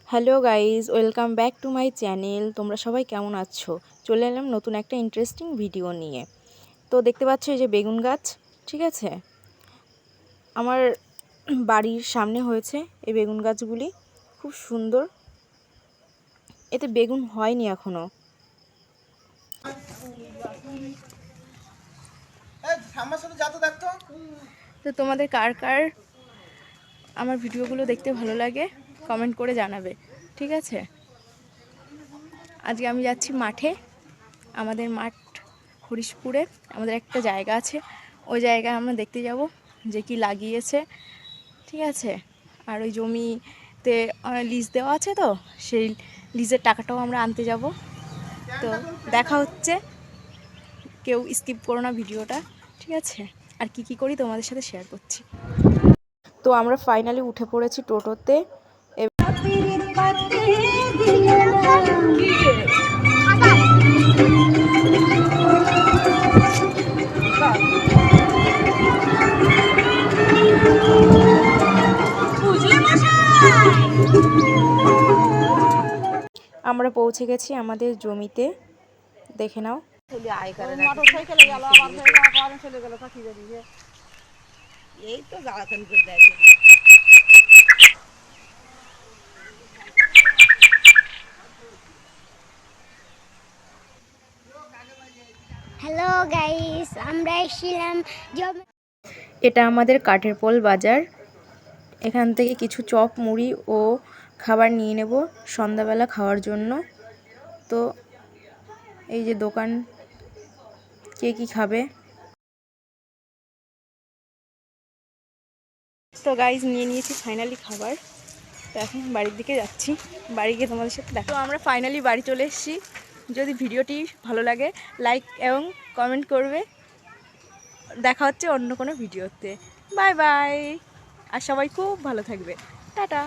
Hello guys, welcome back to my channel. তোমরা সবাই কেমন আছো? চলে এলাম নতুন একটা ইন্টারেস্টিং ভিডিও নিয়ে। তো দেখতে পাচ্ছ এই যে বেগুন গাছ, ঠিক আছে? আমার বাড়ির সামনে হয়েছে এই বেগুন গাছগুলি, খুব সুন্দর। এতে বেগুন হয়নি এখনো। তো তোমাদের কার কার আমার ভিডিওগুলো দেখতে ভালো লাগে কমেন্ট করে জানাবে, ঠিক আছে? আজকে আমি যাচ্ছি মাঠে। আমাদের মাঠ হরিশপুরে, আমাদের একটা জায়গা আছে, ওই জায়গায় আমরা দেখতে যাব যে কি লাগিয়েছে, ঠিক আছে? আর ওই জমিতে লিজ দেওয়া আছে, তো সেই লিজের টাকাটাও আমরা আনতে যাব। তো দেখা হচ্ছে, কেউ স্কিপ করো না ভিডিওটা, ঠিক আছে? আর কি কি করি তোমাদের সাথে শেয়ার করছি। তো আমরা ফাইনালি উঠে পড়েছি টোটোতে। আমরা পৌঁছে গেছি আমাদের জমিতে, দেখে নাও। হ্যালো গাইস, আমরা এসেছিলাম। এটা আমাদের কাঠের পোল বাজার। এখান থেকে কিছু চপ, মুড়ি ও খাবার নিয়ে নেব সন্ধ্যাবেলা খাওয়ার জন্য। তো এই যে দোকান, কে কি খাবে। তো গাইজ নিয়ে নিয়েছি ফাইনালি খাবার। তো এখন বাড়ির দিকে যাচ্ছি, বাড়ি গিয়ে তোমাদের সাথে দেখা। তো আমরা ফাইনালি বাড়ি চলে এসেছি। যদি ভিডিওটি ভালো লাগে লাইক এবং কমেন্ট করবে। দেখা হচ্ছে অন্য কোনো ভিডিওতে। বাই বাই, আর সবাই খুব ভালো থাকবে। টাটা।